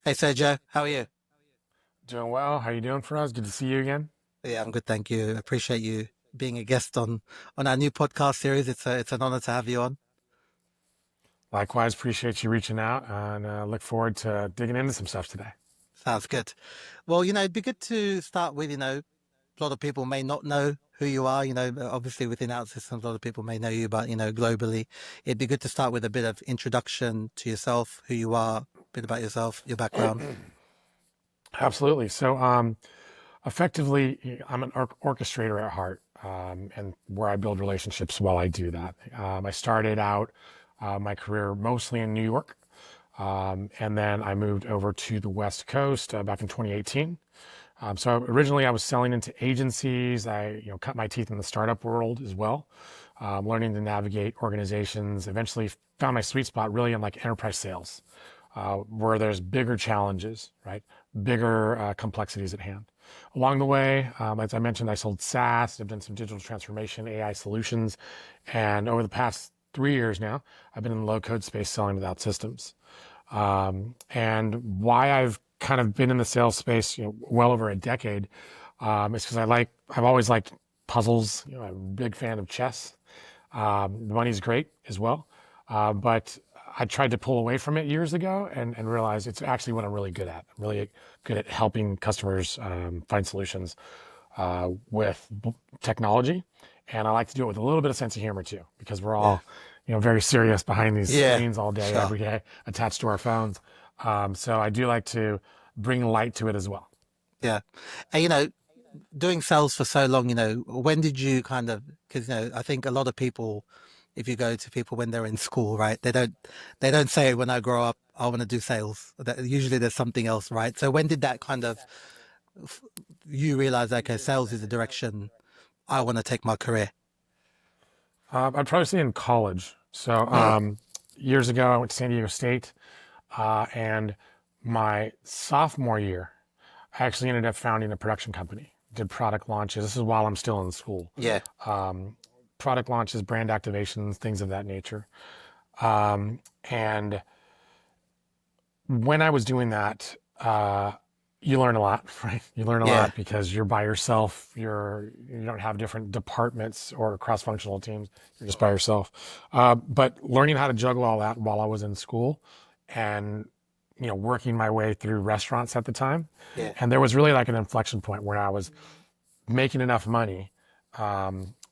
Hey Sergio, how are you? Doing well. How you doing, Faraz? Good to see you again. Yeah, I'm good, thank you. Appreciate you being a guest on our new podcast series. It's an honor to have you on. Likewise, appreciate you reaching out and look forward to digging into some stuff today. Sounds good. Well, it'd be good to start with, a lot of people may not know who you are. Obviously within OutSystems, a lot of people may know you, but globally, it'd be good to start with a bit of introduction to yourself, who you are, a bit about yourself, your background. Absolutely. Effectively, I'm an orchestrator at heart, and where I build relationships while I do that. I started out my career mostly in New York, and then I moved over to the West Coast back in 2018. So originally I was selling into agencies. I, cut my teeth in the startup world as well, learning to navigate organizations. Eventually found my sweet spot really in like enterprise sales, where there's bigger challenges, right? Bigger complexities at hand. Along the way, as I mentioned, I sold SaaS. I've done some digital transformation, AI solutions, and over the past 3 years now, I've been in the low code space selling without systems. And why I've kind of been in the sales space, well over a decade, is because I've always liked puzzles. I'm a big fan of chess. The money's great as well, but I tried to pull away from it years ago and realized it's actually what I'm really good at. I'm really good at helping customers find solutions with technology, and I like to do it with a little bit of sense of humor too, because we're Yeah, all, very serious behind these yeah, screens all day, sure. every day, attached to our phones. So I do like to bring light to it as well. Yeah. And doing sales for so long, when did you kind of, because, I think a lot of people, if you go to people when they're in school, right, they don't say when I grow up, I want to do sales. Usually there's something else, right? So when did that kind of, f- you realize, okay, sales is the direction I want to take my career? I'd probably say in college. Years ago, I went to San Diego State, and my sophomore year, I actually ended up founding a production company. Did product launches. This is while I'm still in school. Yeah. Um, Product launches, brand activations, things of that nature. And when I was doing that, you learn a lot, right? You learn a Yeah. lot because you're by yourself. You don't have different departments or cross-functional teams. You're just by yourself. But learning how to juggle all that while I was in school, and working my way through restaurants at the time, Yeah. and there was really like an inflection point where I was making enough money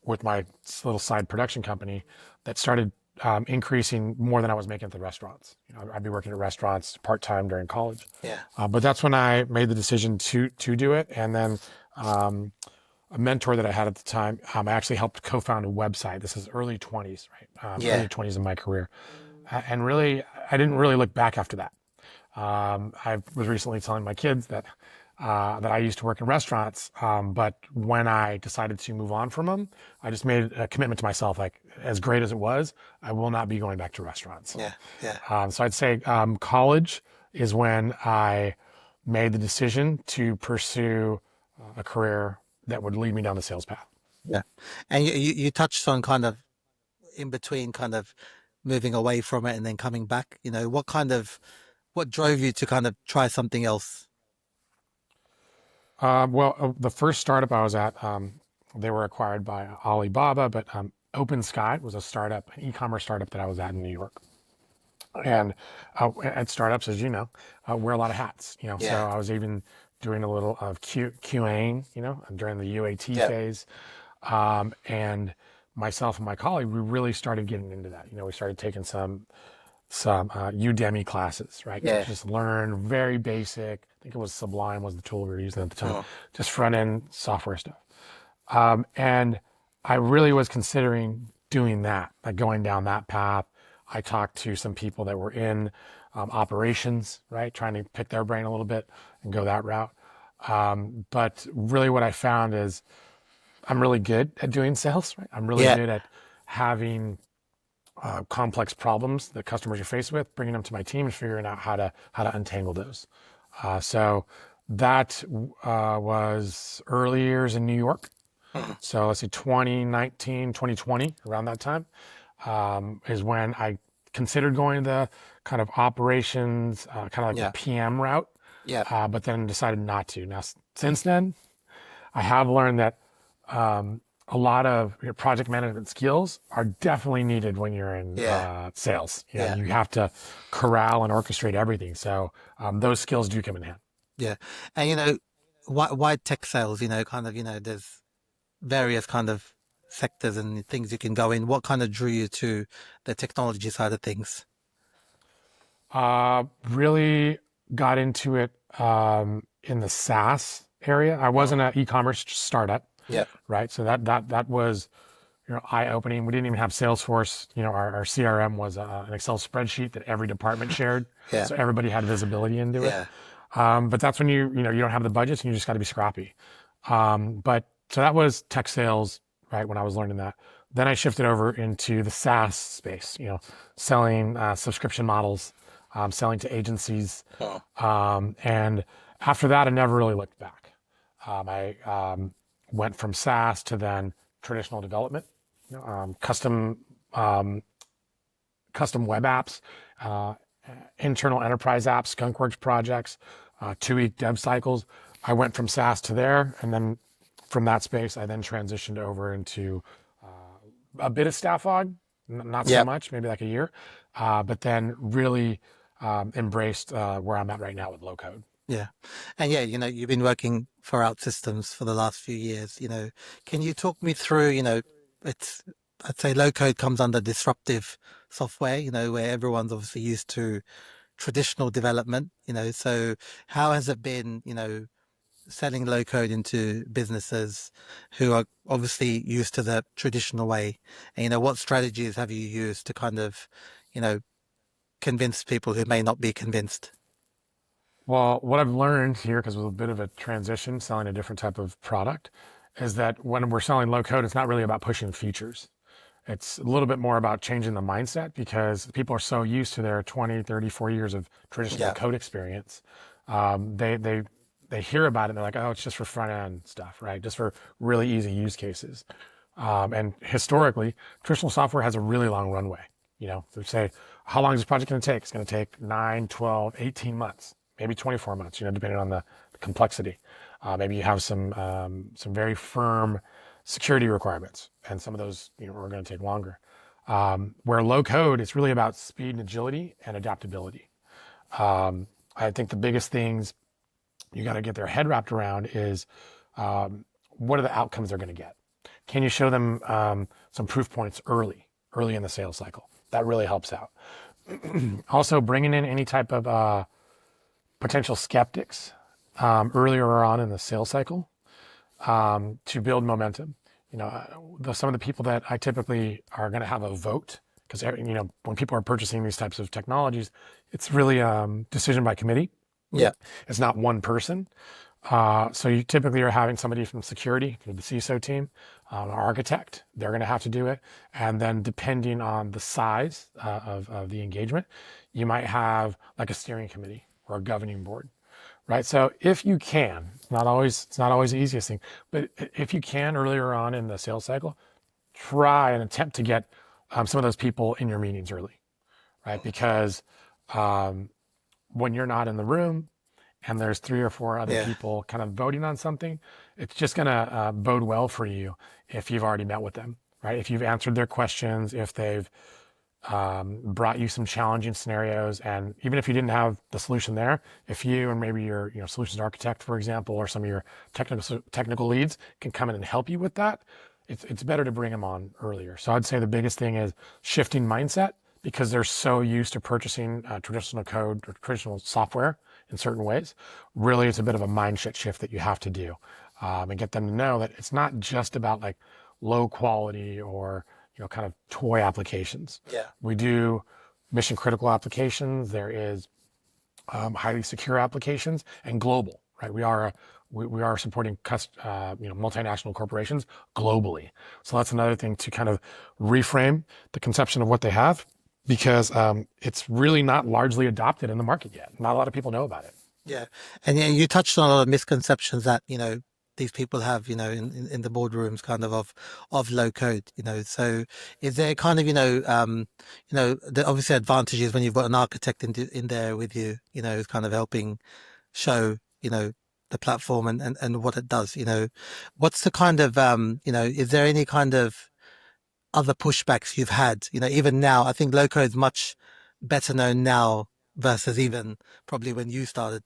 with my little side production company that started increasing more than I was making at the restaurants. I'd be working at restaurants part time during college, Yeah. but that's when I made the decision to do it. And then um, a mentor that I had at the time, I actually helped co-found a website. This is early 20s, right? Yeah. Early 20s in my career, and really, I didn't really look back after that. I was recently telling my kids that I used to work in restaurants, but when I decided to move on from them, I just made a commitment to myself, like as great as it was, I will not be going back to restaurants. Yeah. Yeah. So I'd say college is when I made the decision to pursue a career that would lead me down the sales path. Yeah. And you touched on kind of in between kind of moving away from it and then coming back, what drove you to kind of try something else? The first startup I was at, they were acquired by Alibaba, but Open Sky was a startup, an e-commerce startup that I was at in New York. And at startups, as you know, wear a lot of hats. So Yeah. I was even doing a little of QAing, during the UAT Yeah. phase. And myself and my colleague, we really started getting into that. We started taking some Udemy classes, right? To Yeah. just learn very basic. I think it was Sublime was the tool we were using at the time, Oh, just front end software stuff. And I really was considering doing that, like going down that path. I talked to some people that were in operations, right? Trying to pick their brain a little bit and go that route. But really, what I found is I'm really good at doing sales, right? I'm really yeah. good at having complex problems that customers are faced with, bringing them to my team and figuring out how to untangle those. So that was early years in New York. Mm. So let's see, 2019, 2020, around that time, is when I considered going the kind of operations, kind of like the Yeah. PM route, Yeah. but then decided not to. Now, since then, I have learned that a lot of your project management skills are definitely needed when you're in Yeah. sales. Yeah. You have to corral and orchestrate everything. So those skills do come in hand. Yeah. And why tech sales? Kind of, there's various kind of sectors and things you can go in. What kind of drew you to the technology side of things? Really got into it in the SaaS area. I was Oh, in an e-commerce startup, yeah. right? So that was eye-opening. We didn't even have Salesforce. Our CRM was an Excel spreadsheet that every department shared, Yeah. so everybody had visibility into it. Yeah. But that's when you don't have the budgets and you just got to be scrappy. But so that was tech sales, right? When I was learning that, then I shifted over into the SaaS space. Selling subscription models, selling to agencies, Oh, and after that, I never really looked back. I went from SaaS to then traditional development, custom custom web apps, uh, internal enterprise apps, skunkworks projects, 2-week dev cycles. I went from SaaS to there, and then from that space, I then transitioned over into a bit of staff aug, not so yeah. much, maybe like a year, but then really embraced where I'm at right now with low code. Yeah. And yeah, you've been working for OutSystems for the last few years. Can you talk me through, it's, I'd say low code comes under disruptive software, where everyone's obviously used to traditional development, so how has it been, selling low code into businesses who are obviously used to the traditional way? And, what strategies have you used to kind of, you know, convince people who may not be convinced? Well, what I've learned here, because it was a bit of a transition, selling a different type of product, is that when we're selling low code, it's not really about pushing features. It's a little bit more about changing the mindset because people are so used to their 20, 30, 40 years of traditional Yeah. code experience. They hear about it and they're like, oh, it's just for front end stuff, right? Just for really easy use cases. And historically, traditional software has a really long runway. They say, how long is this project going to take? It's going to take 9, 12, 18 months, maybe 24 months, depending on the complexity. Maybe you have some very firm security requirements, and some of those are going to take longer. Where low code, it's really about speed and agility and adaptability. I think the biggest things you got to get their head wrapped around is what are the outcomes they're going to get? Can you show them some proof points early in the sales cycle? That really helps out. Also, bringing in any type of potential skeptics earlier on in the sales cycle to build momentum. Some of the people that I typically are going to have a vote, because when people are purchasing these types of technologies, it's really decision by committee. Yeah. It's not one person. So you typically are having somebody from security, from the CISO team, an architect. They're going to have to do it. And then depending on the size of the engagement, you might have like a steering committee or a governing board, right? So if you can, it's not always the easiest thing, but if you can earlier on in the sales cycle, try and attempt to get some of those people in your meetings early, right? Because when you're not in the room and there's 3 or 4 other Yeah. people kind of voting on something, it's just going to bode well for you if you've already met with them, right? If you've answered their questions, if they've brought you some challenging scenarios, and even if you didn't have the solution there, if you and maybe your solutions architect, for example, or some of your technical leads can come in and help you with that, it's better to bring them on earlier. So I'd say the biggest thing is shifting mindset, because they're so used to purchasing traditional code or traditional software in certain ways. Really, it's a bit of a mindset shift that you have to do, and get them to know that it's not just about like low quality or kind of toy applications. Yeah. We do mission critical applications. There is highly secure applications and global, right? We are supporting multinational corporations globally. So that's another thing to kind of reframe the conception of what they have, because it's really not largely adopted in the market yet. Not a lot of people know about it. Yeah. And yeah, you touched on a lot of misconceptions that, these people have, in the boardrooms kind of low code, so is there kind of, the obviously advantages when you've got an architect in there with you, who's kind of helping show, the platform and what it does, what's the kind of, is there any kind of other pushbacks you've had, even now? I think low code is much better known now versus even probably when you started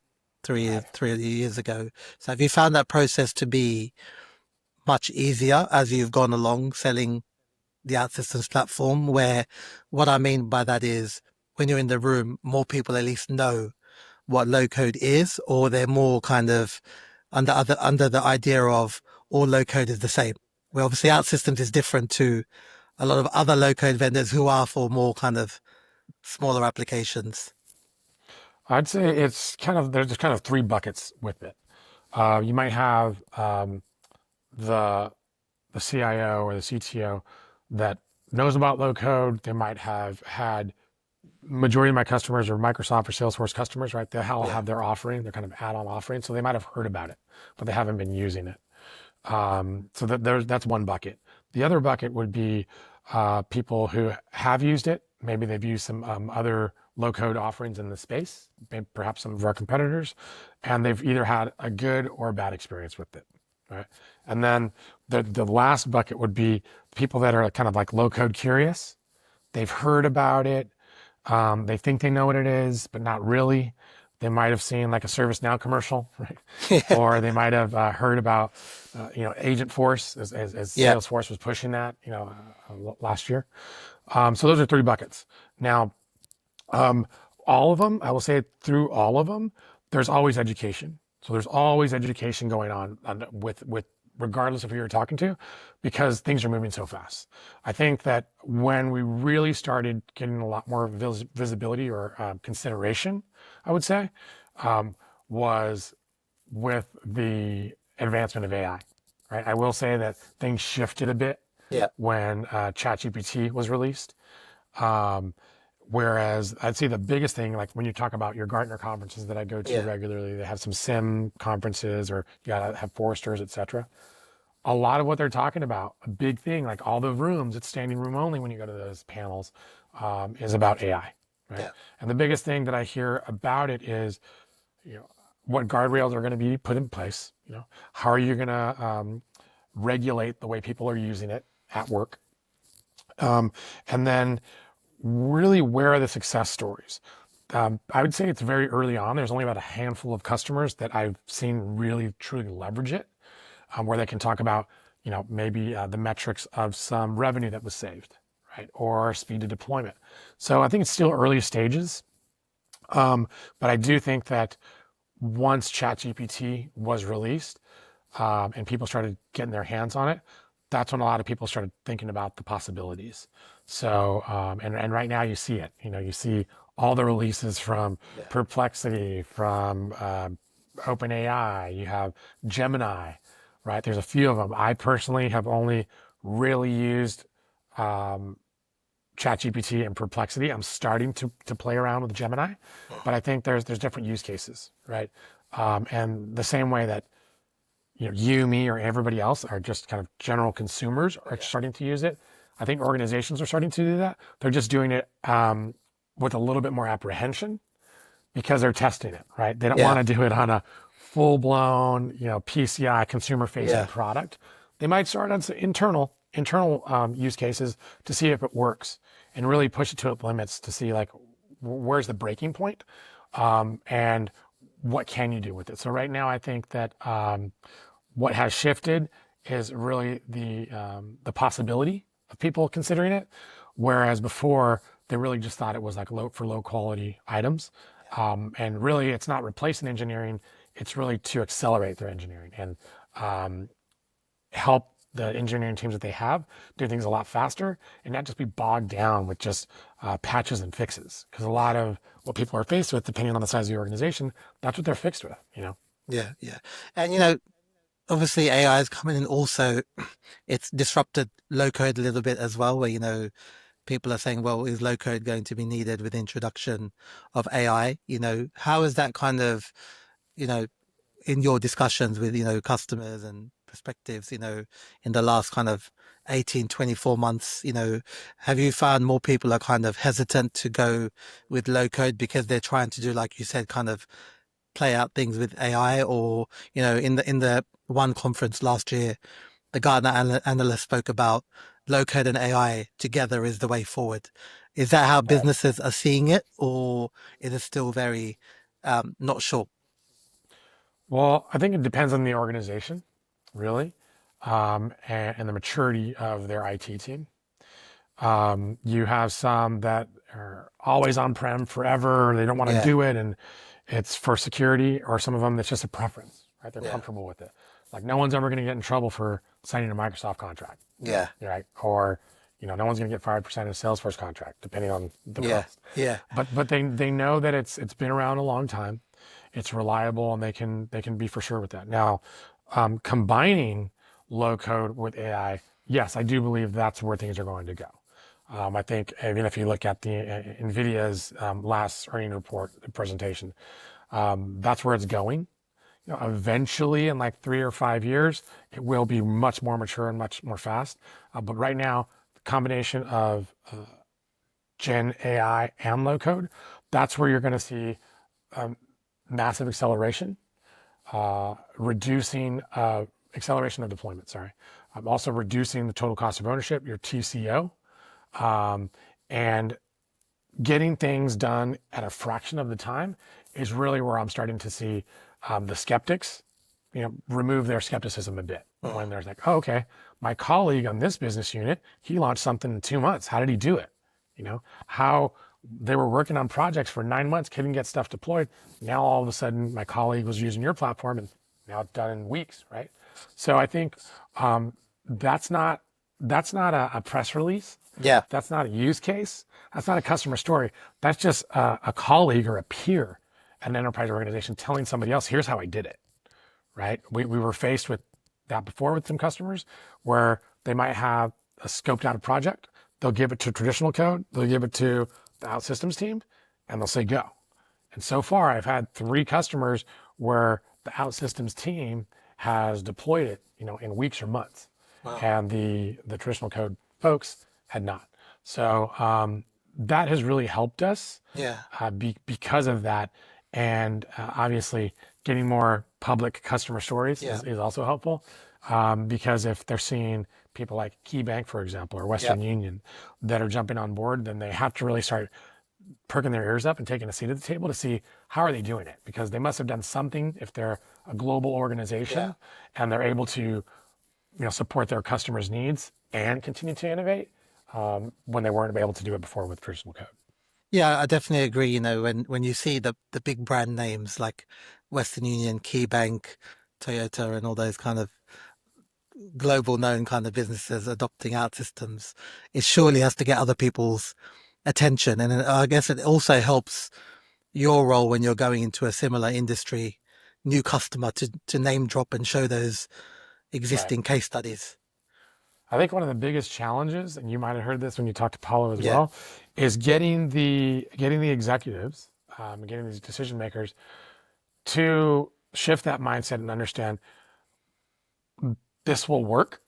Right. 3 years ago. So have you found that process to be much easier as you've gone along selling the OutSystems platform? Where what I mean by that is when you're in the room, more people at least know what low code is, or they're more kind of under the idea of all low code is the same. Well, obviously OutSystems is different to a lot of other low code vendors who are for more kind of smaller applications. I'd say it's kind of there's kind of three buckets with it. You might have the CIO or the CTO that knows about low code. They might have had majority of my customers are Microsoft or Salesforce customers, right? They'll Yeah. have their offering, their kind of add-on offering, so they might have heard about it, but they haven't been using it. So that's one bucket. The other bucket would be people who have used it. Maybe they've used some other low-code offerings in the space, perhaps some of our competitors, and they've either had a good or a bad experience with it, right? And then the last bucket would be people that are kind of like low-code curious. They've heard about it. They think they know what it is, but not really. They might have seen like a ServiceNow commercial, right? Yeah. Or they might have heard about, Agent Force as Yeah. Salesforce was pushing that, last year. So those are three buckets. Now, um, all of them, I will say through all of them, there's always education. So there's always education going on with regardless of who you're talking to, because things are moving so fast. I think that when we really started getting a lot more visibility or consideration, I would say, was with the advancement of AI. Right? I will say that things shifted a bit Yeah. when ChatGPT was released. Um, Whereas I'd say the biggest thing, like when you talk about your Gartner conferences that I go to Yeah. regularly, they have some SIM conferences or you gotta have Foresters, etc. A lot of what they're talking about, a big thing, like all the rooms, it's standing room only when you go to those panels, is about AI, right? Yeah. And the biggest thing that I hear about it is, you know, what guardrails are going to be put in place. How are you going to regulate the way people are using it at work? And then really, where are the success stories? I would say it's very early on. There's only about a handful of customers that I've seen really truly leverage it, where they can talk about, maybe the metrics of some revenue that was saved, right, or speed to deployment. So I think it's still early stages, but I do think that once ChatGPT was released, and people started getting their hands on it, that's when a lot of people started thinking about the possibilities. So, and right now you see it. You see all the releases from Yeah. Perplexity, from OpenAI. You have Gemini, right? There's a few of them. I personally have only really used ChatGPT and Perplexity. I'm starting to play around with Gemini, but I think there's different use cases, right? And the same way that you, me, or everybody else are just kind of general consumers are Yeah. starting to use it. I think organizations are starting to do that. They're just doing it with a little bit more apprehension because they're testing it, right? They don't Yeah. want to do it on a full blown, PCI consumer facing Yeah. product. They might start on some internal use cases to see if it works and really push it to its limits to see like where's the breaking point, and what can you do with it. So right now, I think that what has shifted is really the possibility of people considering it, whereas before they really just thought it was like low quality items, and really it's not replacing engineering; it's really to accelerate their engineering and help the engineering teams that they have do things a lot faster and not just be bogged down with just patches and fixes. Because a lot of what people are faced with, depending on the size of the organization, that's what they're fixed with. Yeah. Yeah. And obviously AI is coming in also, it's disrupted low code a little bit as well, where people are saying, well, is low code going to be needed with the introduction of AI? How is that kind of, you know in your discussions with, customers and perspectives, in the last kind of 18, 24 months, have you found more people are kind of hesitant to go with low code because they're trying to do, like you said, kind of play out things with AI? Or, in the one conference last year, the Gartner analyst spoke about low code and AI together is the way forward. Is that how Right. businesses are seeing it, or is it still very not sure? Well, I think it depends on the organization, really, and the maturity of their IT team. You have some that are always on-prem forever. They don't want to Yeah, do it, and it's for security, or some of them that's just a preference, right? They're yeah, comfortable with it. Like no one's ever going to get in trouble for signing a Microsoft contract, yeah, right? Or no one's going to get fired for signing a Salesforce contract, depending on the yeah, cost. yeah, But they know that it's been around a long time, it's reliable, and they can be for sure with that. Now, combining low code with AI, yes, I do believe that's where things are going to go. I think even if you look at the NVIDIA's last earning report presentation, that's where it's going. Eventually, in like 3 or 5 years, it will be much more mature and much more fast. But right now, the combination of Gen AI and low code, that's where you're going to see um, massive acceleration, reducing acceleration of deployment. Sorry, also reducing the total cost of ownership, your TCO, and getting things done at a fraction of the time is really where I'm starting to see the skeptics, remove their skepticism a bit when mm, they're like, oh, okay, my colleague on this business unit, he launched something in 2 months. How did he do it? How they were working on projects for 9 months, couldn't get stuff deployed. Now all of a sudden, my colleague was using your platform, and now it's done in weeks, right? So I think um, that's not that's not a press release. yeah, That's not a use case. That's not a customer story. That's just a colleague or a peer at an enterprise organization telling somebody else, here's how I did it, right? We were faced with that before with some customers where they might have a scoped out a project. They'll give it to traditional code. They'll give it to the OutSystems team, and they'll say, go. And so far, I've had 3 customers where the OutSystems team has deployed it, in weeks or months, wow, and the traditional code folks had not. So that has really helped us yeah, because of that, and obviously getting more public customer stories yeah, is also helpful, because if they're seeing people like KeyBank, for example, or yeah, Western Union that are jumping on board, then they have to really start perking their ears up and taking a seat at the table to see how are they doing it, because they must have done something if they're a global yeah. organization and they're able to support their customers needs and continue to innovate, when they weren't able to do it before with traditional code. Yeah, I definitely agree. When you see the big brand names like Western Union, KeyBank, Toyota, and all those kind of global known kind of businesses adopting out systems, it surely has to get other people's attention. And I guess it also helps your role when you're going into a similar industry, new customer, to name drop and show those Right. existing case studies. I think one of the biggest challenges, and you might have heard this when you talked to Paulo as Yeah, well, is getting the executives, getting these decision makers to shift that mindset and understand this will work,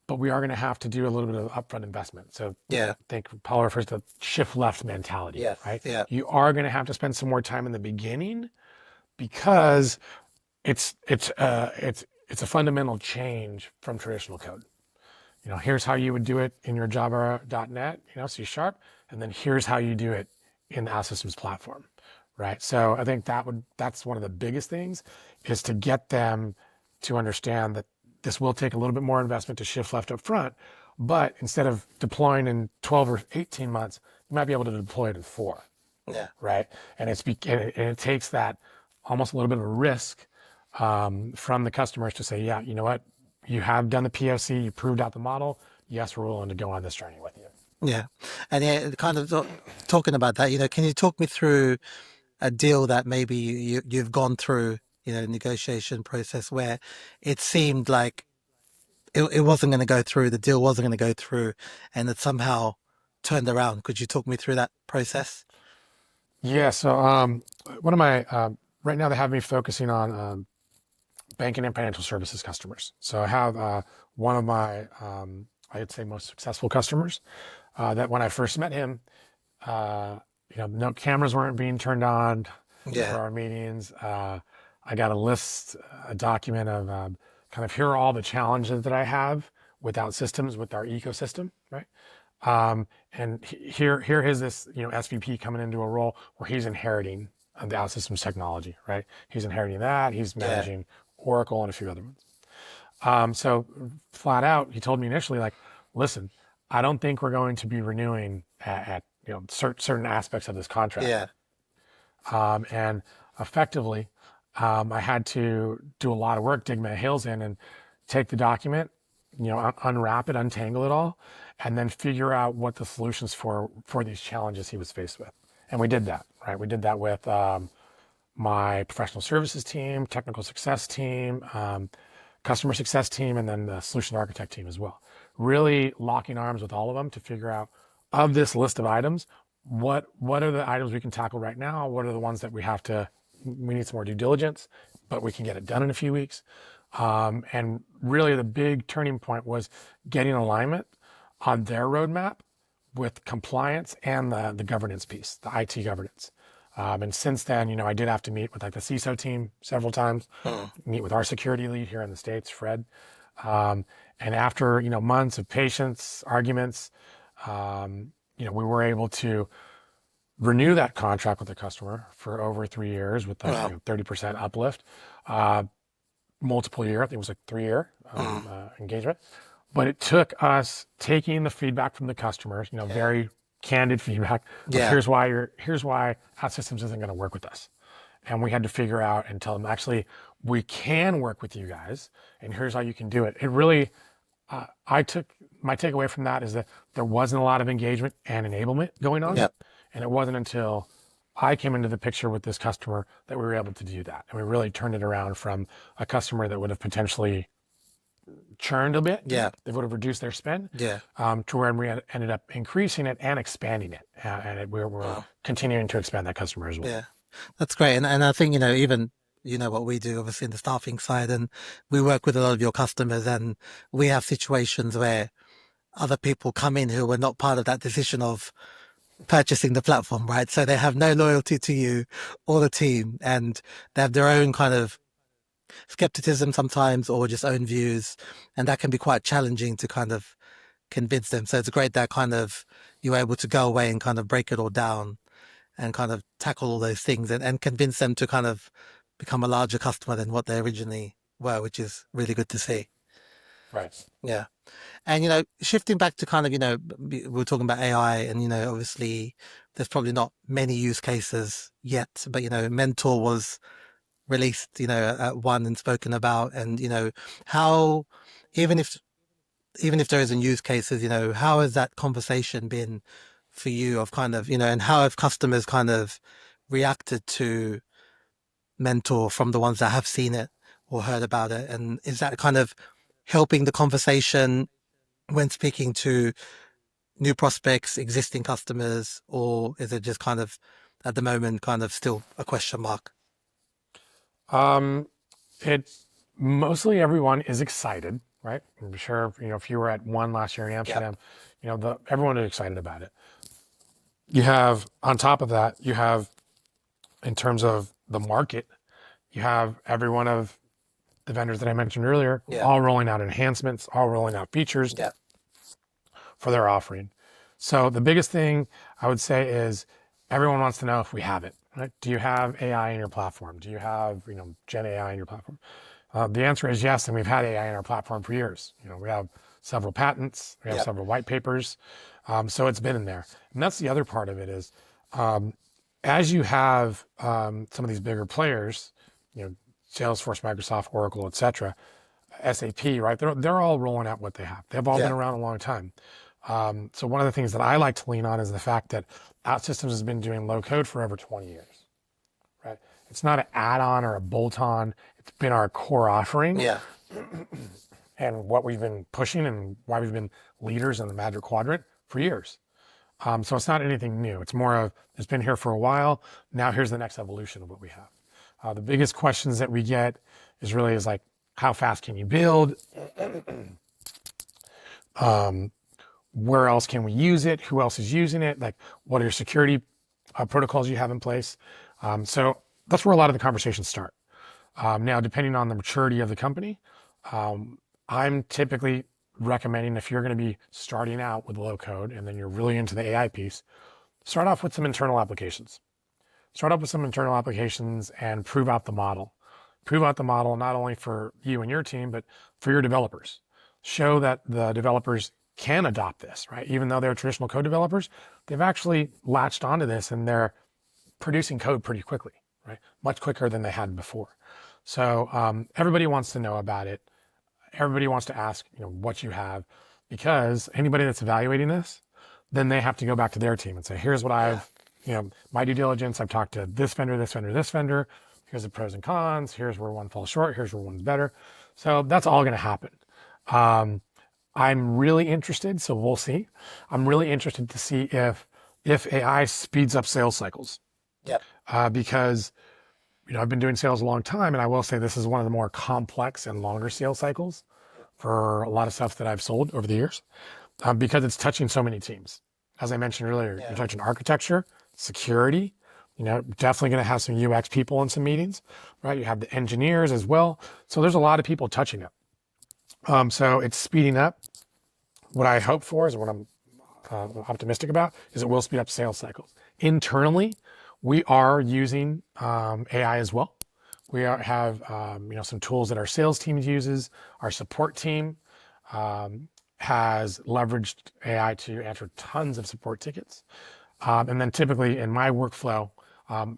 but we are going to have to do a little bit of upfront investment. So yeah, I think Paulo refers to shift left mentality, yes, right? yeah, You are going to have to spend some more time in the beginning because it's a fundamental change from traditional code. Here's how you would do it in your Java.net, C sharp, and then here's how you do it in the OutSystems platform, right? So I think that's one of the biggest things, is to get them to understand that this will take a little bit more investment to shift left up front, but instead of deploying in 12 or 18 months, you might be able to deploy it in 4, yeah. right? And it takes that almost a little bit of a risk from the customers to say, yeah, you know what, you have done the POC, you proved out the model. Yes, we're willing to go on this journey with you. Yeah. And yeah, kind of talking about that, can you talk me through a deal that maybe you've gone through, negotiation process where it seemed like it wasn't going to go through, the deal wasn't going to go through, and it somehow turned around. Could you talk me through that process? Yeah. So one of my right now they have me focusing on banking and financial services customers. So I have one of my, I'd say most successful customers that when I first met him, no cameras weren't being turned on for Yeah. our meetings. I got a list, a document of kind of here are all the challenges that I have with OutSystems, with our ecosystem, right? And here is this, SVP coming into a role where he's inheriting the OutSystems technology, right? He's inheriting that. He's Yeah. managing Oracle and a few other ones. So flat out, he told me initially, like, listen, I don't think we're going to be renewing at certain aspects of this contract. Yeah. And effectively, I had to do a lot of work, dig my heels in, and take the document, unwrap it, untangle it all, and then figure out what the solutions for these challenges he was faced with. And we did that, right? We did that with my professional services team, technical success team, customer success team, and then the solution architect team as well. Really locking arms with all of them to figure out, of this list of items, what are the items we can tackle right now? What are the ones that we need some more due diligence, but we can get it done in a few weeks. And really the big turning point was getting alignment on their roadmap with compliance and the governance piece, the IT governance. And since then, I did have to meet with like the CISO team several times, meet with our security lead here in the States, Fred. And after, months of patience, arguments, we were able to renew that contract with the customer for over 3 years with that Wow. 30% uplift, multiple year, I think it was like 3 year engagement. But it took us taking the feedback from the customers, very candid feedback of Yeah. here's why OutSystems isn't going to work with us. And we had to figure out and tell them, actually, we can work with you guys, and here's how you can do it. It really, my takeaway from that is that there wasn't a lot of engagement and enablement going on. Yep. And it wasn't until I came into the picture with this customer that we were able to do that. And we really turned it around from a customer that would have potentially churned a bit. Yeah. They would have reduced their spend. Yeah. To where we ended up increasing it and expanding it. We're continuing to expand that customer as well. Yeah. That's great. And I think, even, what we do obviously in the staffing side, and we work with a lot of your customers, and we have situations where other people come in who were not part of that decision of purchasing the platform, right? So they have no loyalty to you or the team, and they have their own kind of skepticism sometimes, or just own views. And that can be quite challenging to kind of convince them. So it's great that kind of you're able to go away and kind of break it all down and kind of tackle all those things and convince them to kind of become a larger customer than what they originally were, which is really good to see. Right. Yeah. And, shifting back to kind of, we were talking about AI, and, obviously there's probably not many use cases yet, but, Mentor was released, at one and spoken about, and, how, even if there isn't use cases, how has that conversation been for you of kind of, and how have customers kind of reacted to Mentor from the ones that have seen it or heard about it? And is that kind of helping the conversation when speaking to new prospects, existing customers, or is it just kind of at the moment kind of still a question mark? It mostly everyone is excited, right? I'm sure, if you were at one last year in Amsterdam, everyone is excited about it. You have, on top of that, in terms of the market, you have every one of the vendors that I mentioned earlier, all rolling out enhancements, all rolling out features for their offering. So the biggest thing I would say is everyone wants to know if we have it, right? Do you have AI in your platform? Do you have, GenAI in your platform? The answer is yes, and we've had AI in our platform for years. We have several patents, we have several white papers, so it's been in there. And that's the other part of it is, as you have some of these bigger players, Salesforce, Microsoft, Oracle, etc., SAP, right? They're all rolling out what they have. They've all been around a long time. So one of the things that I like to lean on is the fact that OutSystems has been doing low code for over 20 years, right? It's not an add-on or a bolt-on. It's been our core offering. Yeah. And what we've been pushing and why we've been leaders in the Magic Quadrant for years. So it's not anything new. It's more of, it's been here for a while. Now here's the next evolution of what we have. The biggest questions that we get is like, how fast can you build? Where else can we use it? Who else is using it? Like, what are your security protocols you have in place? So that's where a lot of the conversations start. Now, depending on the maturity of the company, I'm typically recommending, if you're going to be starting out with low code and then you're really into the AI piece, start off with some internal applications. Start off with some internal applications and prove out the model. Prove out the model not only for you and your team, but for your developers. Show that the developers can adopt this, right? Even though they're traditional code developers, they've actually latched onto this and they're producing code pretty quickly, right? Much quicker than they had before. So everybody wants to know about it. Everybody wants to ask, what you have, because anybody that's evaluating this, then they have to go back to their team and say, here's what I've, my due diligence, I've talked to this vendor, this vendor, this vendor. Here's the pros and cons. Here's where one falls short. Here's where one's better. So that's all going to happen. I'm really interested, so we'll see. I'm really interested to see if AI speeds up sales cycles. Yep. Because I've been doing sales a long time, and I will say this is one of the more complex and longer sales cycles for a lot of stuff that I've sold over the years, because it's touching so many teams. As I mentioned earlier, you're touching architecture, security, definitely going to have some UX people in some meetings, right? You have the engineers as well. So there's a lot of people touching it. So it's speeding up. What I hope for is, what I'm optimistic about, is it will speed up sales cycles. Internally, we are using AI as well. We have some tools that our sales team uses. Our support team has leveraged AI to answer tons of support tickets. And then typically in my workflow,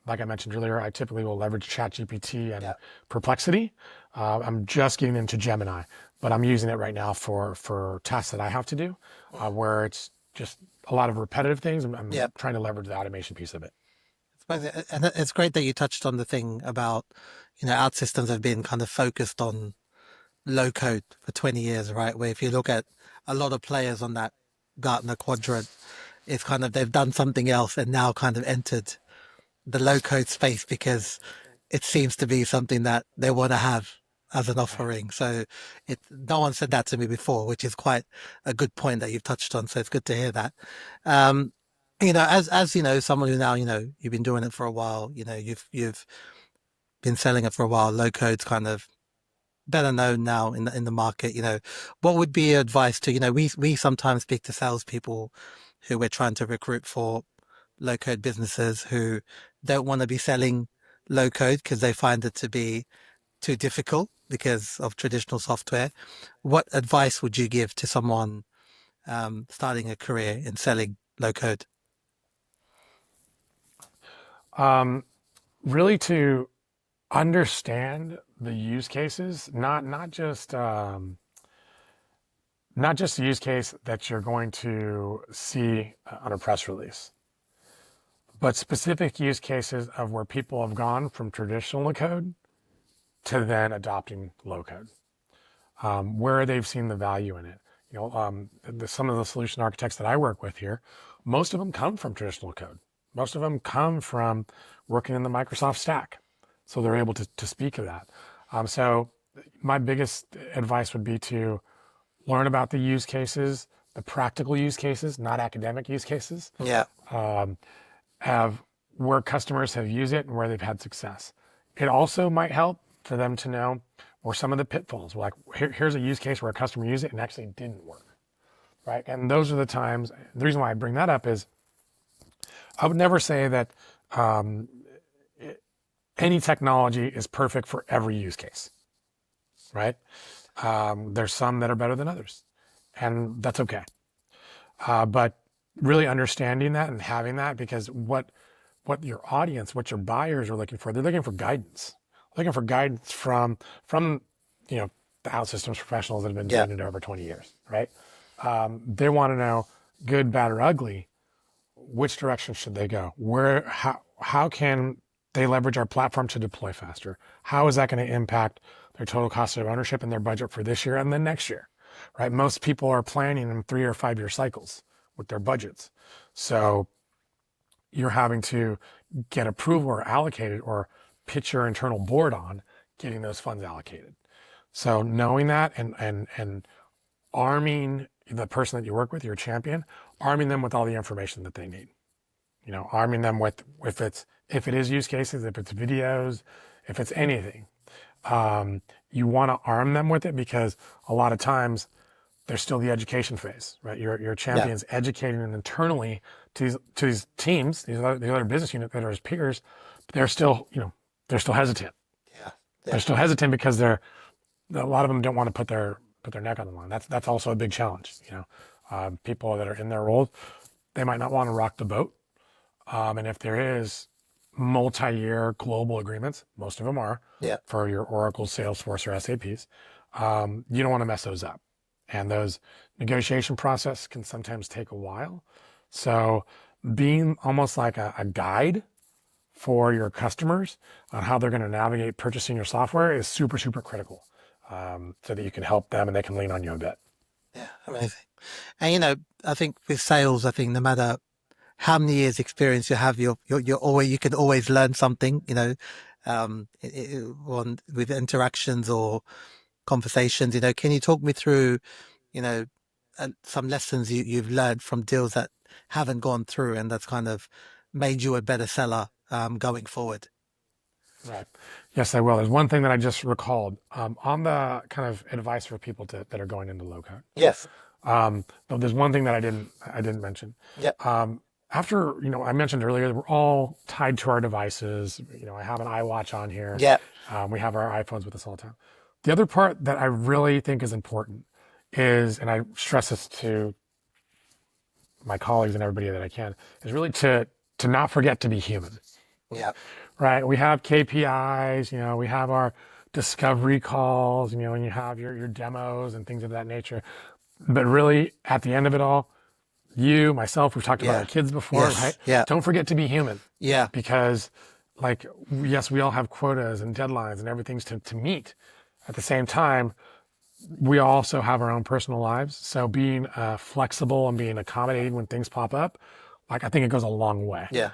like I mentioned earlier, I typically will leverage ChatGPT and Perplexity. I'm just getting into Gemini, but I'm using it right now for tasks that I have to do, where it's just a lot of repetitive things. I'm trying to leverage the automation piece of it. And it's great that you touched on the thing about, OutSystems have been kind of focused on low code for 20 years, right? Where if you look at a lot of players on that Gartner quadrant, it's kind of, they've done something else and now kind of entered the low code space because it seems to be something that they want to have as an offering. So no one said that to me before, which is quite a good point that you've touched on. So it's good to hear that. As someone who now, you've been doing it for a while, you've been selling it for a while. Low code's kind of better known now in the market. What would be your advice to, we sometimes speak to salespeople who we're trying to recruit for low code businesses who don't want to be selling low code because they find it to be too difficult because of traditional software. What advice would you give to someone starting a career in selling low code? Really to understand the use cases, not just the use case that you're going to see on a press release, but specific use cases of where people have gone from traditional code to then adopting low code, where they've seen the value in it. Some of the solution architects that I work with here, most of them come from traditional code. Most of them come from working in the Microsoft stack. So they're able to speak of that. So my biggest advice would be to learn about the use cases, the practical use cases, not academic use cases. Yeah. Have where customers have used it and where they've had success. It also might help for them to know where some of the pitfalls, like here's a use case where a customer used it and actually didn't work, right? And those are the times, the reason why I bring that up is I would never say that any technology is perfect for every use case, right? There's some that are better than others, and that's okay. But really understanding that and having that, because what your audience, what your buyers are looking for, they're looking for guidance. Looking for guidance from the OutSystems professionals that have been doing it over 20 years, right? They want to know, good, bad, or ugly, which direction should they go? How can they leverage our platform to deploy faster? How is that going to impact their total cost of ownership and their budget for this year and then next year, right? Most people are planning in 3 or 5 year cycles with their budgets. So you're having to get approval or allocated or pitch your internal board on getting those funds allocated. So knowing that and arming the person that you work with, your champion, arming them with all the information that they need. Arming them with if it is use cases, if it's videos, if it's anything, you want to arm them with it, because a lot of times there's still the education phase, right? Your Yeah. champion's educating them internally to these teams, these other business units that are his peers, but they're still hesitant. Yeah. They're Yeah. still hesitant because a lot of them don't want to put their neck on the line. That's also a big challenge. People that are in their roles, they might not want to rock the boat. And if there is multi-year global agreements, most of them are, Yeah. for your Oracle, Salesforce, or SAPs, you don't want to mess those up. And those negotiation process can sometimes take a while. So being almost like a guide for your customers on how they're going to navigate purchasing your software is super, super critical, so that you can help them and they can lean on you a bit. Yeah. Amazing. And I think with sales, I think no matter how many years experience you have, you can always learn something, with interactions or conversations. Can you talk me through, you know, some lessons you've learned from deals that haven't gone through and that's kind of made you a better seller going forward? Right. Yes, I will. There's one thing that I just recalled, on the kind of advice for people that are going into low code. Yes. But there's one thing that I didn't mention. Yep. After, I mentioned earlier, we're all tied to our devices. I have an iWatch on here. Yep. We have our iPhones with us all the time. The other part that I really think is important is, and I stress this to my colleagues and everybody that I can, is really to not forget to be human. Yep. Right? We have KPIs, we have our discovery calls, and you have your demos and things of that nature. But really, at the end of it all, you, myself, we've talked about our kids before, Yes. right? Yeah. Don't forget to be human. Yeah. Because, yes, we all have quotas and deadlines and everything's to meet. At the same time, we also have our own personal lives. So being flexible and being accommodating when things pop up, I think it goes a long way. Yeah.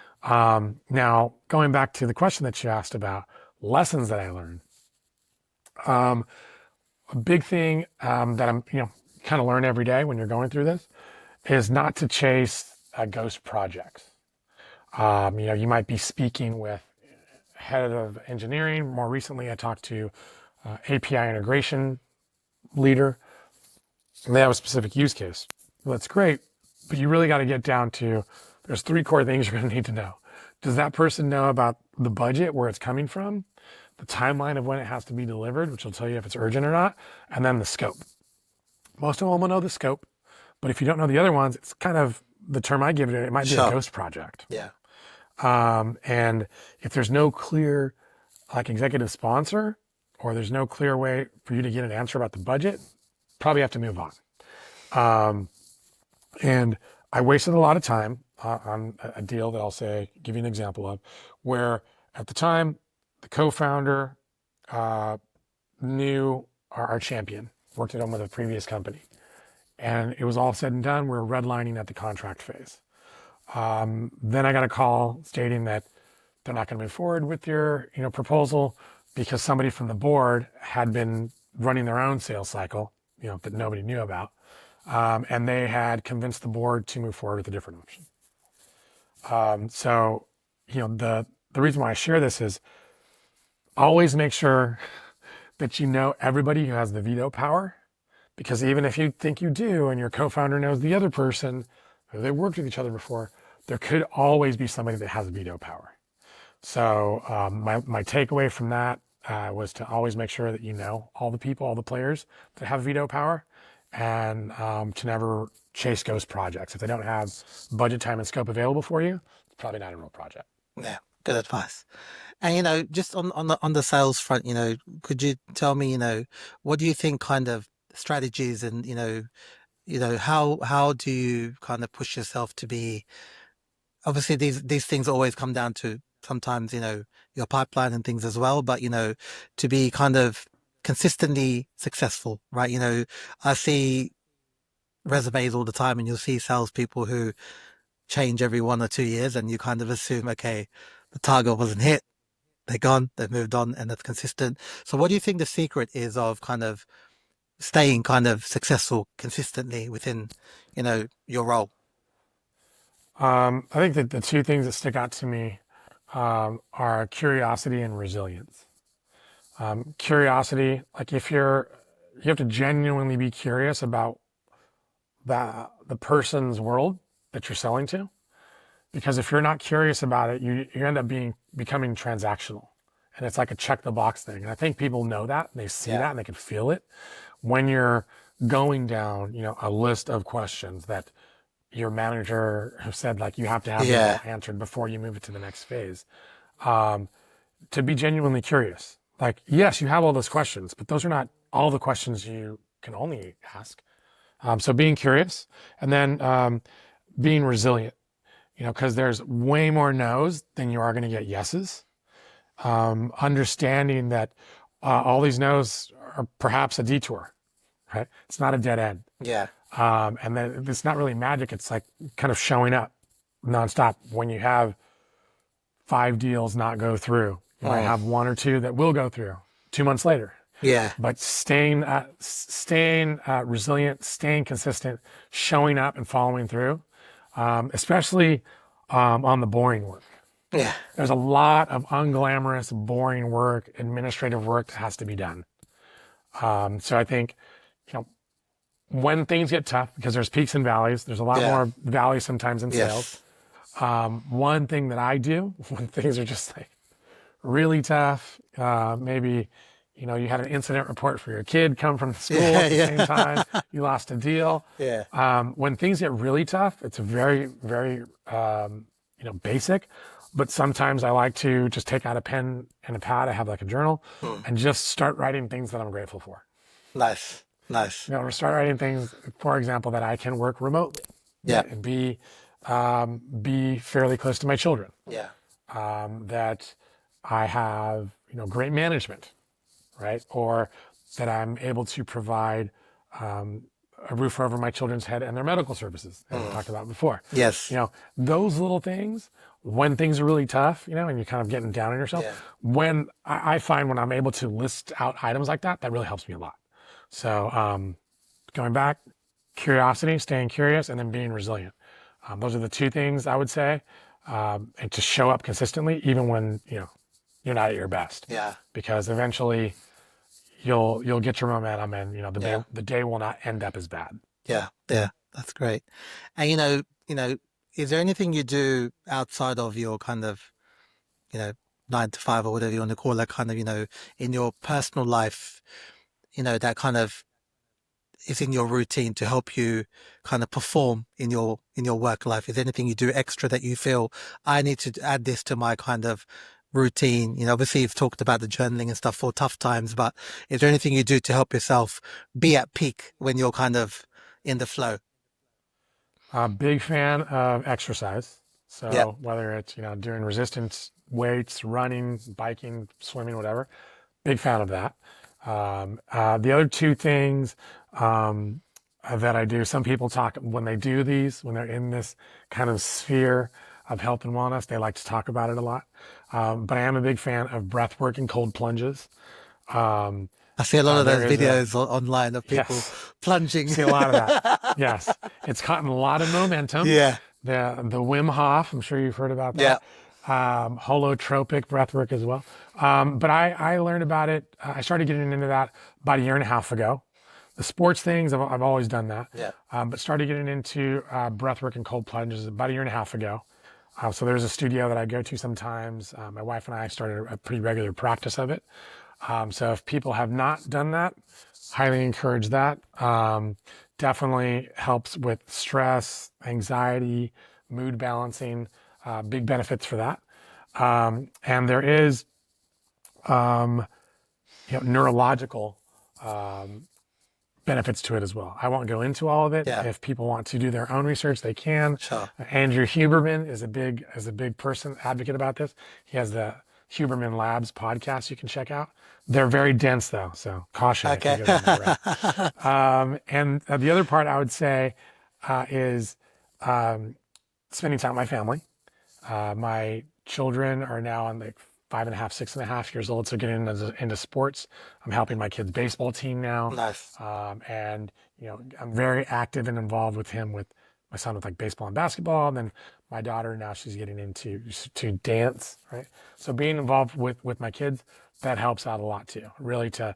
Now, going back to the question that you asked about lessons that I learned, a big thing that I'm, kind of learn every day when you're going through this is not to chase ghost projects. You might be speaking with head of engineering. More recently, I talked to API integration leader, and they have a specific use case. Well, that's great, but you really got to get down to, there's 3 core things you're going to need to know. Does that person know about the budget, where it's coming from, the timeline of when it has to be delivered, which will tell you if it's urgent or not, and then the scope. Most of them will know the scope, but if you don't know the other ones, it's kind of the term I give it might be a ghost project. Yeah. And if there's no clear executive sponsor, or there's no clear way for you to get an answer about the budget, probably have to move on. And I wasted a lot of time on a deal that I'll give you an example of, where at the time, the co-founder knew our champion, worked at him with a previous company. And it was all said and done. We were redlining at the contract phase. Then I got a call stating that they're not going to move forward with your proposal, because somebody from the board had been running their own sales cycle, that nobody knew about. And they had convinced the board to move forward with a different option. So, the reason why I share this is, always make sure that you know everybody who has the veto power, because even if you think you do and your co-founder knows the other person, who they worked with each other before, there could always be somebody that has veto power. So my takeaway from that was to always make sure that you know all the people, all the players that have veto power, and to never chase ghost projects. If they don't have budget, time, and scope available for you, it's probably not a real project. Yeah. Good advice. And just on the sales front, could you tell me, what do you think kind of strategies and how do you kind of push yourself to be, obviously these things always come down to sometimes your pipeline and things as well, but to be kind of consistently successful, right? I see resumes all the time, and you'll see salespeople who change every 1 or 2 years, and you kind of assume, okay, the target wasn't hit, they're gone, they've moved on, and that's consistent. So what do you think the secret is of kind of staying kind of successful consistently within, your role? I think that the two things that stick out to me are curiosity and resilience. Curiosity, like you have to genuinely be curious about the person's world that you're selling to, because if you're not curious about it, you end up becoming transactional, and it's like a check the box thing. And I think people know that, and they see Yeah. that, and they can feel it when you're going down, a list of questions that your manager have said, like, you have to have them all Yeah. answered before you move it to the next phase. Um, to be genuinely curious, like, yes, you have all those questions, but those are not all the questions you can only ask. So being curious, and then being resilient, because there's way more no's than you are going to get yeses. Understanding that all these no's are perhaps a detour, right? It's not a dead end. Yeah. And then it's not really magic. It's like kind of showing up nonstop. When you have 5 deals not go through, you might Mm. have 1 or 2 that will go through 2 months later. Yeah. But staying resilient, staying consistent, showing up and following through, especially on the boring work. Yeah. There's a lot of unglamorous, boring work, administrative work that has to be done. So I think, when things get tough, because there's peaks and valleys, there's a lot Yeah. more valleys sometimes in sales. Yes. One thing that I do when things are just like really tough, maybe, you had an incident report for your kid come from school Yeah. at the same Yeah. time, you lost a deal. Yeah. When things get really tough, it's very, very, basic. But sometimes I like to just take out a pen and a pad. I have like a journal, Mm. and just start writing things that I'm grateful for. Nice. Nice. Start writing things, for example, that I can work remotely, Yeah. and be fairly close to my children. Yeah. That I have, great management, right? Or that I'm able to provide a roof over my children's head and their medical services, as we talked about before. Yes. Those little things, when things are really tough, and you're kind of getting down on yourself, Yeah. when I find when I'm able to list out items like that, that really helps me a lot. So going back, curiosity, staying curious, and then being resilient. Those are the two things I would say, and to show up consistently, even when you're not at your best, Yeah. because eventually you'll get your momentum, and Yeah. the day will not end up as bad. Yeah. Yeah. That's great. And is there anything you do outside of your kind of, you know, 9 to 5 or whatever you want to call it, kind of, in your personal life, that kind of is in your routine to help you kind of perform in your work life? Is there anything you do extra that you feel I need to add this to my kind of routine? Obviously you've talked about the journaling and stuff for tough times, but is there anything you do to help yourself be at peak when you're kind of in the flow? Big fan of exercise. Yep. So whether it's doing resistance weights, running, biking, swimming, whatever, big fan of that. The other two things that I do, some people talk when they do these, when they're in this kind of sphere of health and wellness, they like to talk about it a lot. But I am a big fan of breath work and cold plunges. Um, I see a lot of those there is videos online of people yes, plunging. see a lot of that. Yes, it's gotten a lot of momentum. Yeah. The Wim Hof, I'm sure you've heard about Yeah. that. Holotropic breathwork as well. But I learned about it. I started getting into that about a year and a half ago. The sports things, I've always done that. Yeah. But started getting into breathwork and cold plunges about a year and a half ago. So there's a studio that I go to sometimes. My wife and I started a pretty regular practice of it. So if people have not done that, highly encourage that. Definitely helps with stress, anxiety, mood balancing, big benefits for that. And there is, neurological benefits to it as well. I won't go into all of it. Yeah. If people want to do their own research, they can. Sure. Andrew Huberman is a big person advocate about this. He has the Huberman Labs podcast you can check out. They're very dense though, so caution. Okay. If you go down that route. And the other part I would say is spending time with my family. My children are now on 5.5, 6.5 years old. So getting into sports. I'm helping my kid's baseball team now. Nice. And, I'm very active and involved with him, with my son with like baseball and basketball. And then my daughter, now she's getting into to dance, right? So being involved with my kids, that helps out a lot too, really to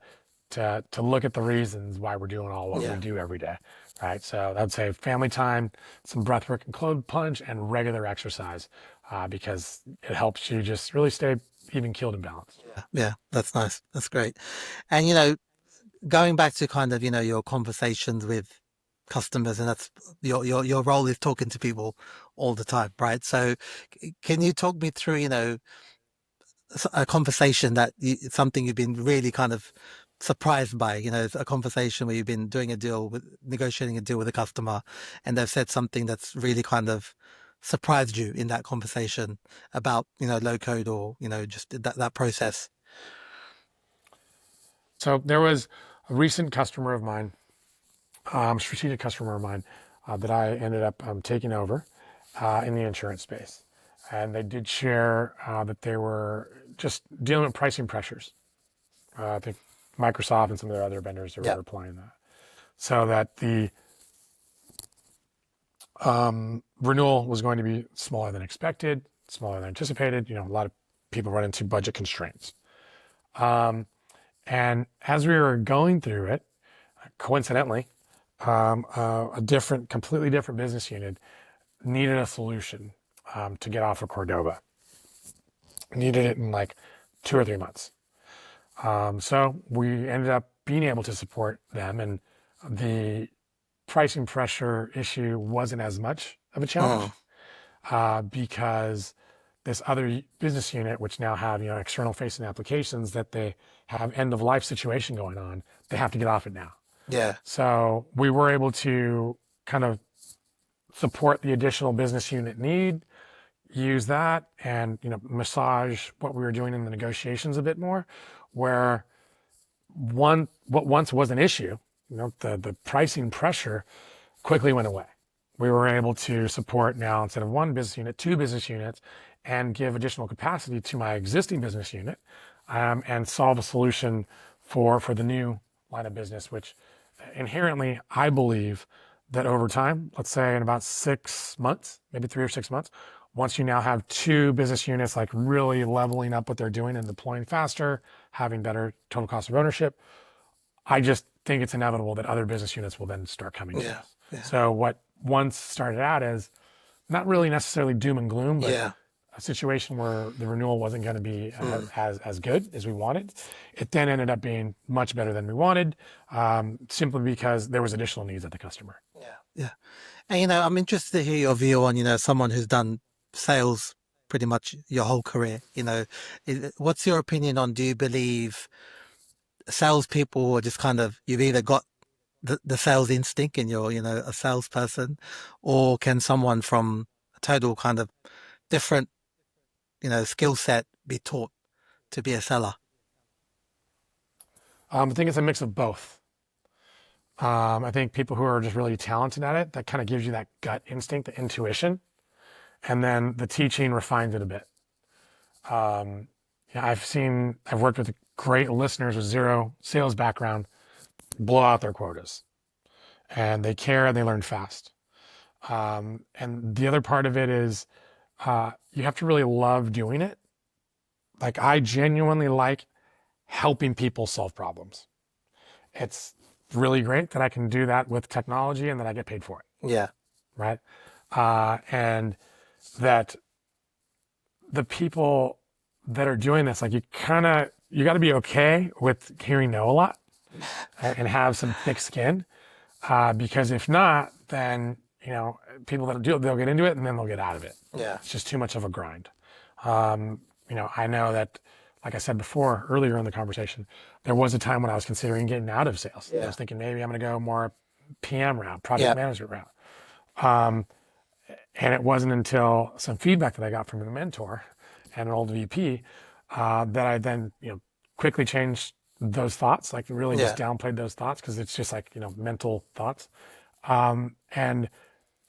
look at the reasons why we're doing all what we Yeah. do every day, right? So I'd say family time, some breath work and cold plunge, and regular exercise, because it helps you just really stay even keeled and balanced. Yeah. Yeah. That's nice. That's great. And, going back to kind of, your conversations with customers, and that's your role is talking to people all the time, right? So can you talk me through, a conversation something you've been really kind of surprised by, a conversation where you've been doing negotiating a deal with a customer, and they've said something that's really kind of surprised you in that conversation about, low code, or, just that process. So there was a recent customer of mine, strategic customer of mine, that I ended up taking over in the insurance space. And they did share that they were just dealing with pricing pressures. I think Microsoft and some of their other vendors are Yeah. applying that. So that the renewal was going to be smaller than expected, smaller than anticipated. A lot of people run into budget constraints. And as we were going through it, coincidentally, completely different business unit needed a solution to get off of Cordova. Needed it in like 2 or 3 months. So we ended up being able to support them, and the pricing pressure issue wasn't as much of a challenge, Mm. because this other business unit, which now have external facing applications that they have end of life situation going on, they have to get off it now. Yeah. So we were able to kind of support the additional business unit need, use that, and massage what we were doing in the negotiations a bit more, where what once was an issue, the pricing pressure quickly went away. We were able to support now, instead of one business unit, 2 business units, and give additional capacity to my existing business unit, and solve a solution for the new line of business, which inherently I believe that over time, let's say in about 6 months, maybe 3 or 6 months, once you now have 2 business units like really leveling up what they're doing and deploying faster, having better total cost of ownership, I just think it's inevitable that other business units will then start coming to Yeah. us. Yeah. So what once started out as not really necessarily doom and gloom, but Yeah. a situation where the renewal wasn't going to be Mm. as good as we wanted, it then ended up being much better than we wanted, simply because there was additional needs at the customer. Yeah. Yeah. And, I'm interested to hear your view on, someone who's done sales pretty much your whole career. What's your opinion on, do you believe salespeople are just kind of, you've either got the sales instinct and you're, a salesperson, or can someone from a total kind of different, skill set be taught to be a seller? I think it's a mix of both. I think people who are just really talented at it, that kind of gives you that gut instinct, the intuition, and then the teaching refines it a bit. I've worked with great listeners with zero sales background blow out their quotas, and they care and they learn fast. And the other part of it is, you have to really love doing it. Like, I genuinely like helping people solve problems. It's really great that I can do that with technology and that I get paid for it, Yeah. right? And that the people that are doing this, like, you got to be okay with hearing no a lot, and have some thick skin, because if not, then people that do it, they'll get into it and then they'll get out of it. Yeah. It's just too much of a grind. I know that, like I said before, earlier in the conversation, there was a time when I was considering getting out of sales. I was thinking maybe I'm going to go more PM route, project management route. And it wasn't until some feedback that I got from a mentor and an old VP, that I then, quickly changed those thoughts, like really just downplayed those thoughts, because it's just like, mental thoughts, and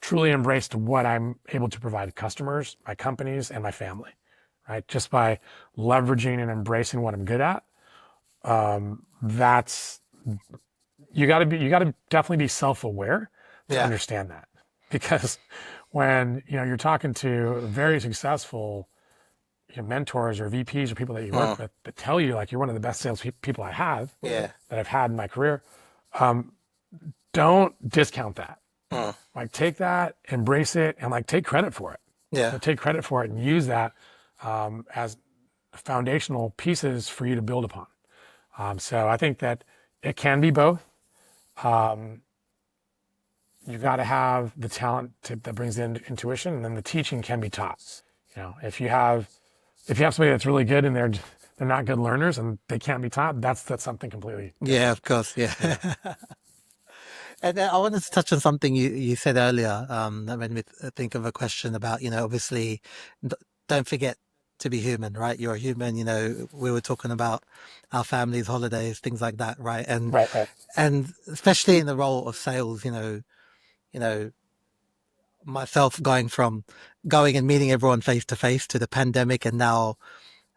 truly embraced what I'm able to provide customers, my companies, and my family, right? Just by leveraging and embracing what I'm good at. That's you got to definitely be self-aware to Yeah. understand that, because when you're talking to very successful mentors or VPs or people that you work Mm. with that tell you like you're one of the best sales people I have Yeah. that I've had in my career, don't discount that. Mm. Like take that, embrace it, and like take credit for it. Yeah. Take credit for it and use that as foundational pieces for you to build upon. So I think that it can be both. You got to have the talent that brings in intuition, and then the teaching can be taught. If you have somebody that's really good and they're not good learners and they can't be taught, that's something completely Yeah, different. of course. Yeah. Yeah. And I wanted to touch on something you said earlier, that made me think of a question about, obviously, d- don't forget to be human, right? You're a human, we were talking about our families, holidays, things like that, right? And Right. Right. and especially in the role of sales, you know, myself going and meeting everyone face to face to the pandemic and now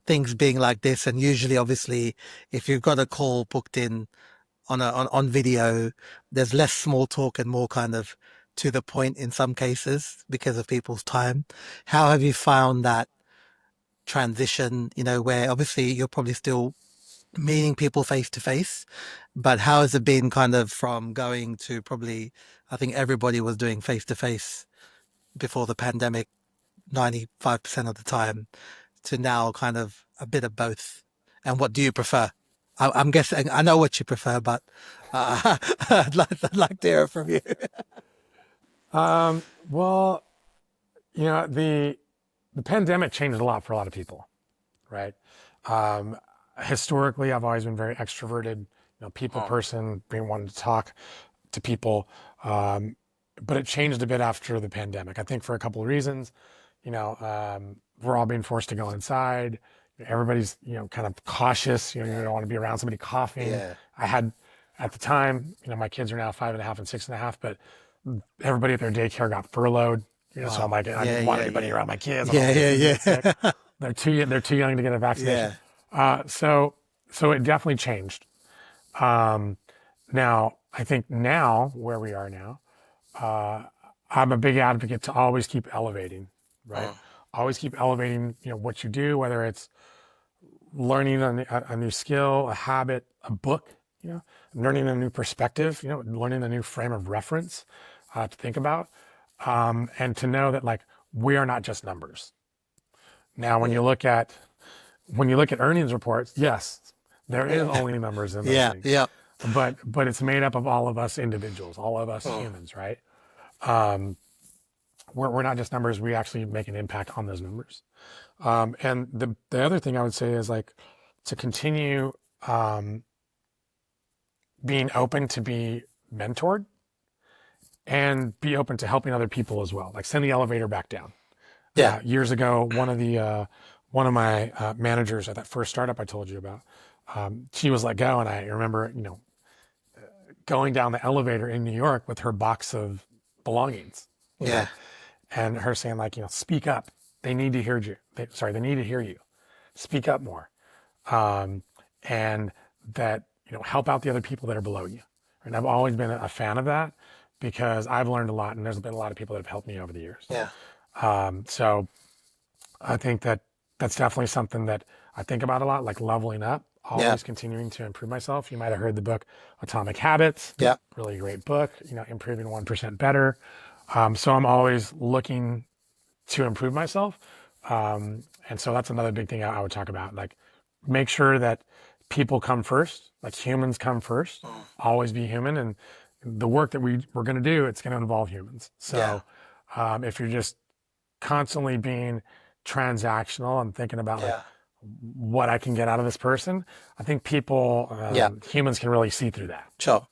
things being like this. And usually, obviously, if you've got a call booked in on video, there's less small talk and more kind of to the point in some cases because of people's time. How have you found that transition, where obviously you're probably still meeting people face to face, but how has it been kind of from going to probably, I think everybody was doing face to face before the pandemic 95% of the time to now kind of a bit of both? And what do you prefer? I'm guessing I know what you prefer, but I'd like to hear from you. Well, the pandemic changed a lot for a lot of people, right? Um, Historically, I've always been very extroverted, people Oh, person, being wanting to talk to people. Um, but it changed a bit after the pandemic. I think for a couple of reasons. We're all being forced to go inside. Everybody's, kind of cautious. You don't want to be around somebody coughing. yeah. I had, at the time, my kids are now 5.5 and 6.5, but everybody at their daycare got furloughed. So I'm Wow. like, I Yeah, didn't want yeah, anybody yeah. around my kids. I don't Yeah, want my kids to yeah, get sick. yeah. They're too young to get a vaccination. Yeah. So it definitely changed. Um, Now, I think now where we are now, uh, I'm a big advocate to always keep elevating, right? Mm. Always keep elevating, what you do, whether it's learning a new skill, a habit, a book, learning a new perspective, learning a new frame of reference to think about, and to know that like we are not just numbers. Now, when Yeah. you look at earnings reports, yes, there is Yeah. only numbers in those Yeah. things, Yeah. but it's made up of all of us individuals, all of us Mm. humans, right? We're not just numbers. We actually make an impact on those numbers. And the other thing I would say is like to continue um, being open to be mentored and be open to helping other people as well. Like send the elevator back down. Yeah. Years ago, one of my managers at that first startup I told you about, she was let go, and I remember going down the elevator in New York with her box of belongings, Yeah. and her saying like, speak up. They need to hear you. They need to hear you. Speak up more, and that help out the other people that are below you. And I've always been a fan of that because I've learned a lot, and there's been a lot of people that have helped me over the years. Yeah. So I think that that's definitely something that I think about a lot, like leveling up, Yeah. always continuing to improve myself. You might have heard the book Atomic Habits, Yeah. really great book, improving 1% better. So I'm always looking to improve myself. And so that's another big thing I would talk about. Like make sure that people come first, like humans come first, Mm. always be human. And the work that we're going to do, it's going to involve humans. Yeah. So if you're just constantly being transactional and thinking about like Yeah. what I can get out of this person, I think people, Yeah. humans can really see through that. Sure.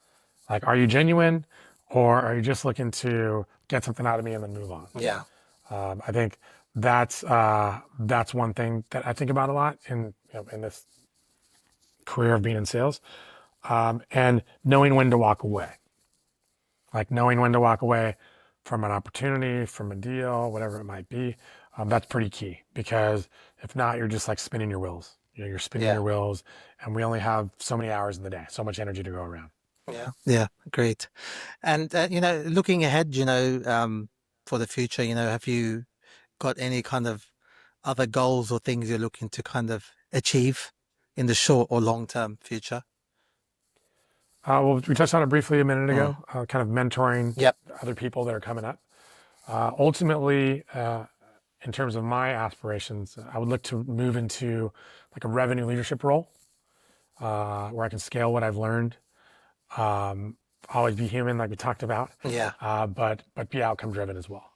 Like, are you genuine or are you just looking to get something out of me and then move on? Yeah. I think that's one thing that I think about a lot in this career of being in sales, and knowing when to walk away. Like knowing when to walk away from an opportunity, from a deal, whatever it might be. That's pretty key because if not, you're just like spinning your wheels. You're spinning Yeah. your wheels, and we only have so many hours in the day, so much energy to go around. Yeah. Yeah. Great. And looking ahead, for the future, have you got any kind of other goals or things you're looking to kind of achieve in the short or long term future? Well, we touched on it briefly a minute Mm. ago, kind of mentoring Yep. other people that are coming up. Ultimately, in terms of my aspirations, I would look to move into like a revenue leadership role where I can scale what I've learned. Um, Always be human, like we talked about, Yeah. but be outcome driven as well.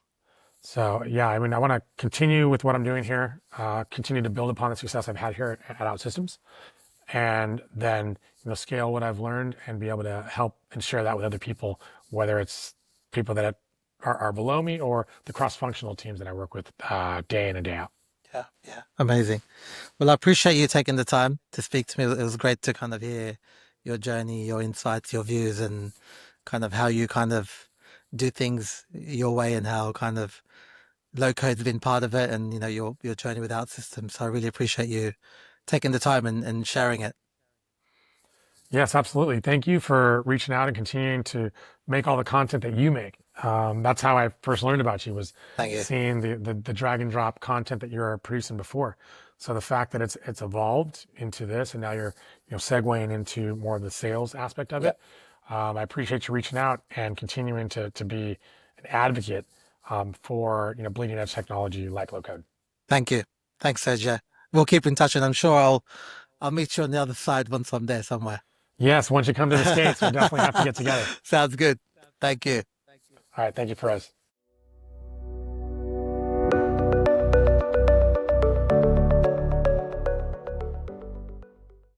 So yeah, I mean, I want to continue with what I'm doing here, continue to build upon the success I've had here at OutSystems, and then scale what I've learned and be able to help and share that with other people, whether it's people that are below me or the cross-functional teams that I work with day in and day out. Yeah. Yeah. Amazing. Well, I appreciate you taking the time to speak to me. It was great to kind of hear your journey, your insights, your views, and kind of how you kind of do things your way and how kind of low code's been part of it and your journey with OutSystems. So I really appreciate you taking the time and sharing it. Yes, absolutely. Thank you for reaching out and continuing to make all the content that you make. That's how I first learned about you was Thank you. seeing the drag and drop content that you were producing before. So the fact that it's evolved into this and now you're segueing into more of the sales aspect of Yep. it. I appreciate you reaching out and continuing to be an advocate for bleeding edge technology like low code. Thank you. Thanks, Sergio. We'll keep in touch and I'm sure I'll meet you on the other side once I'm there somewhere. Yes, once you come to the States, we'll definitely have to get together. Sounds good. Thank you. All right, thank you, Perez.